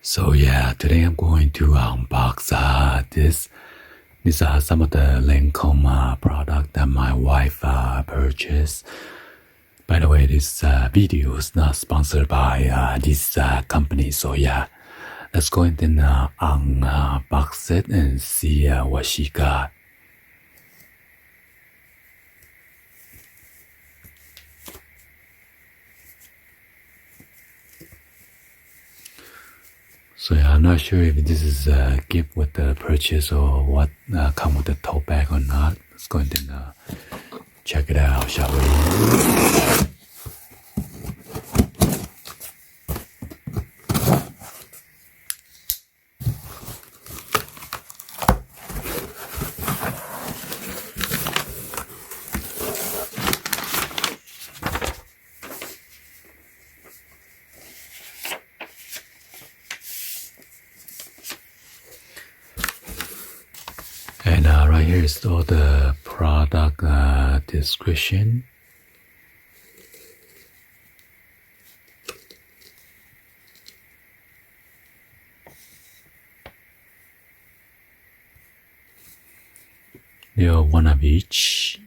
So yeah, today I'm going to unbox this. These are some of the LANCOME product that my wife purchased. By the way, this video is not sponsored by this company. So yeah, let's go ahead and unbox it and see what she got. So yeah, I'm not sure if this is a gift with the purchase or what come with the tote bag or not. Let's go ahead and check it out, shall we? And right here is all the product description. There are one of each.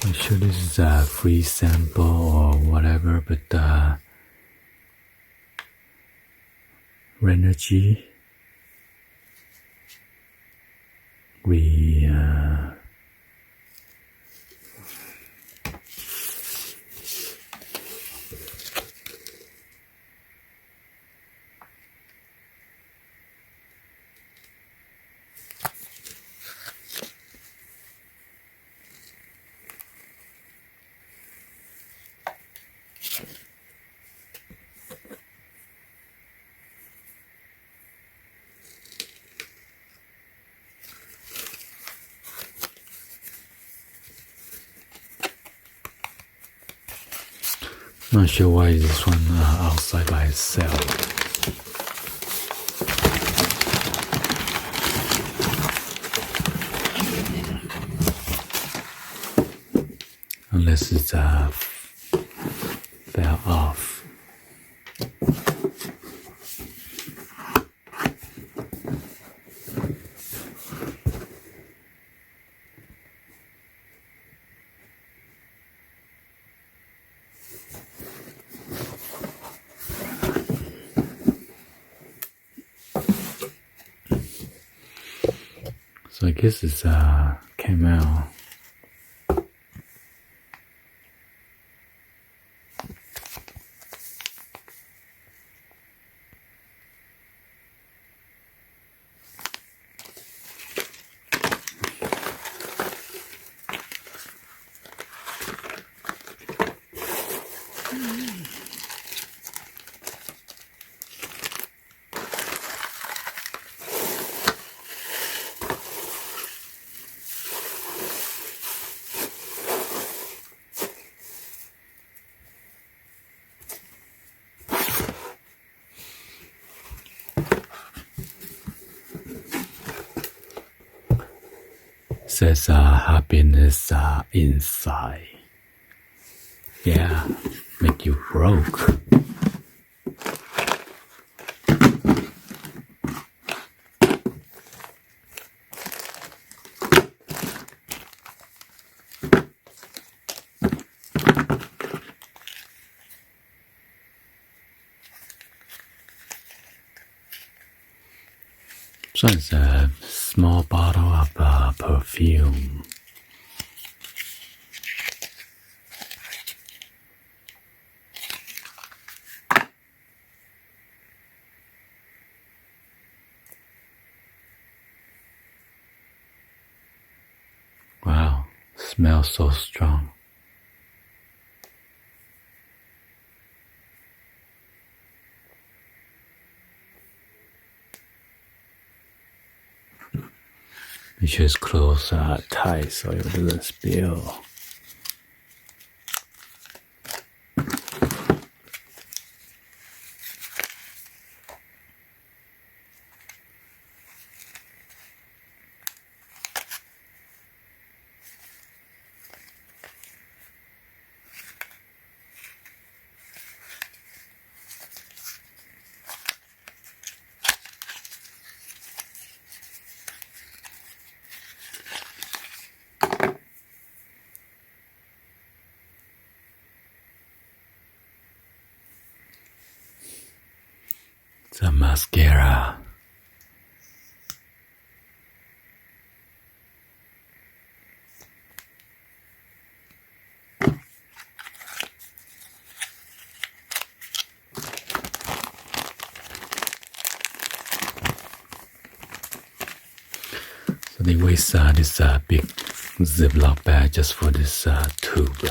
I'm sure this is a free sample or whatever, but Renergy, we not sure why this one outside by itself. Unless it's fell off. So I guess it's came out. Says happiness inside. Yeah, make you broke. So it's a small bottle of perfume. Wow, smells so strong. Make sure it's closed tight so it doesn't spill. the mascara. So they waste this big Ziploc bag just for this tube.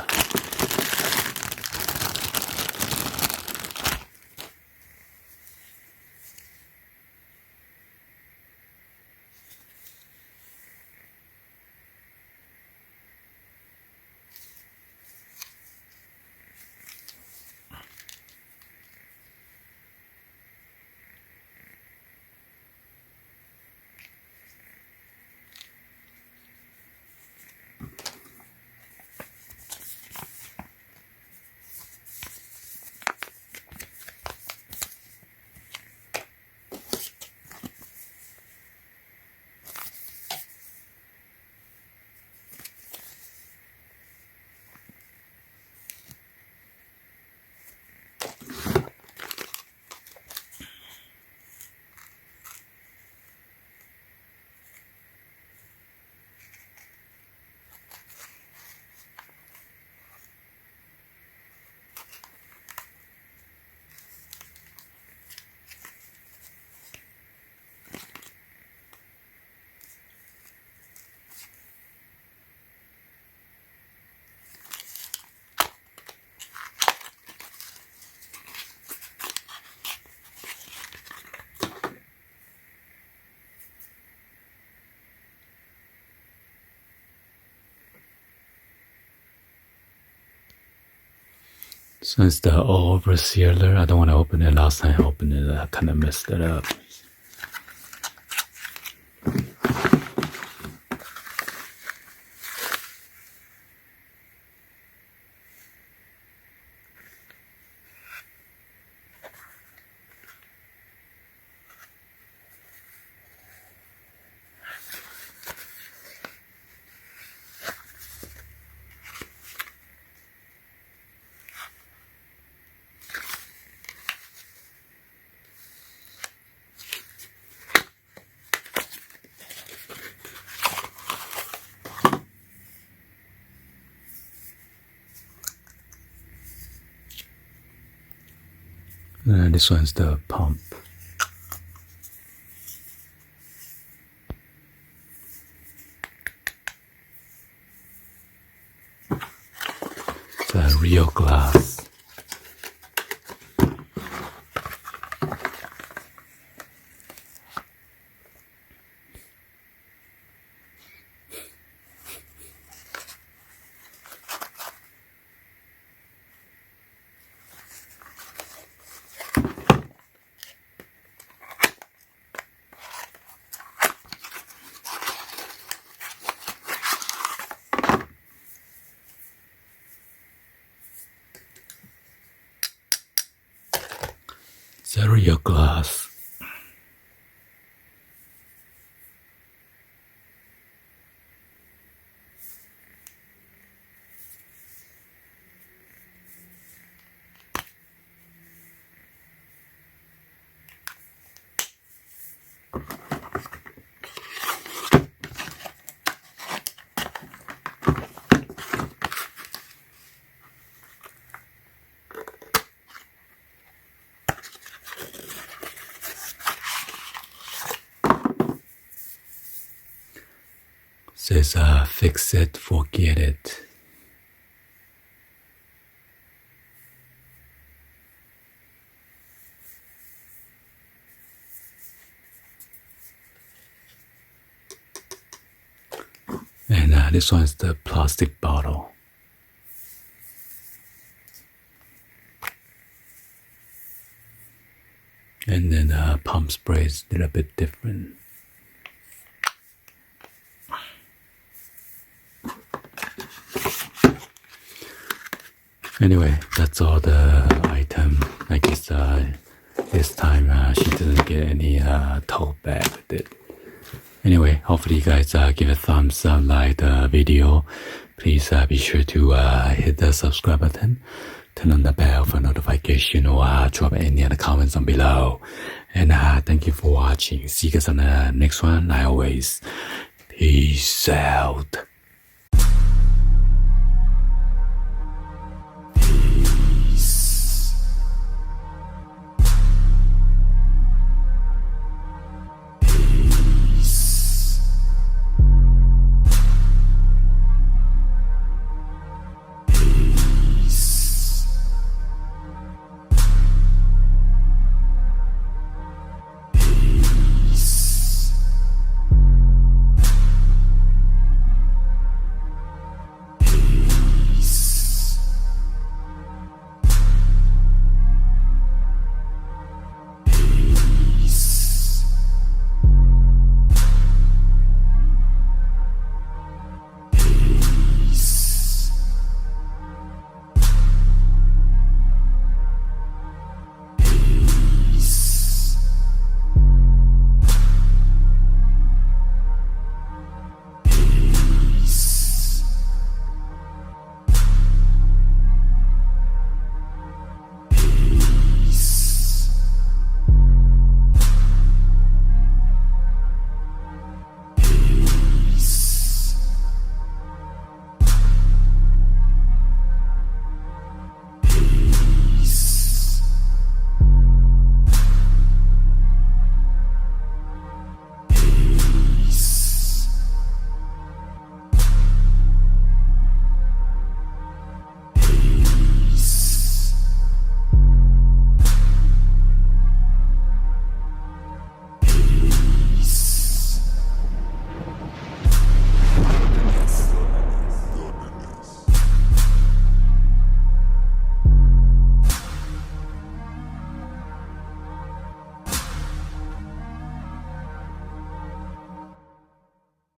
So it's the over sealer. I don't want to open it. Last time I opened it, I kind of messed it up. This one's the pump. It's a real glass. It's a real glass. Says fix it, forget it. And this one's the plastic bottle. And then pump spray is a little bit different. Anyway, that's all the item. I guess this time she didn't get any tote bag with it. Anyway, hopefully you guys give a thumbs up, like the video. Please be sure to hit the subscribe button turn on the bell for notification, or drop any other comments on below. And thank you for watching. See you guys on the next one. I always peace out.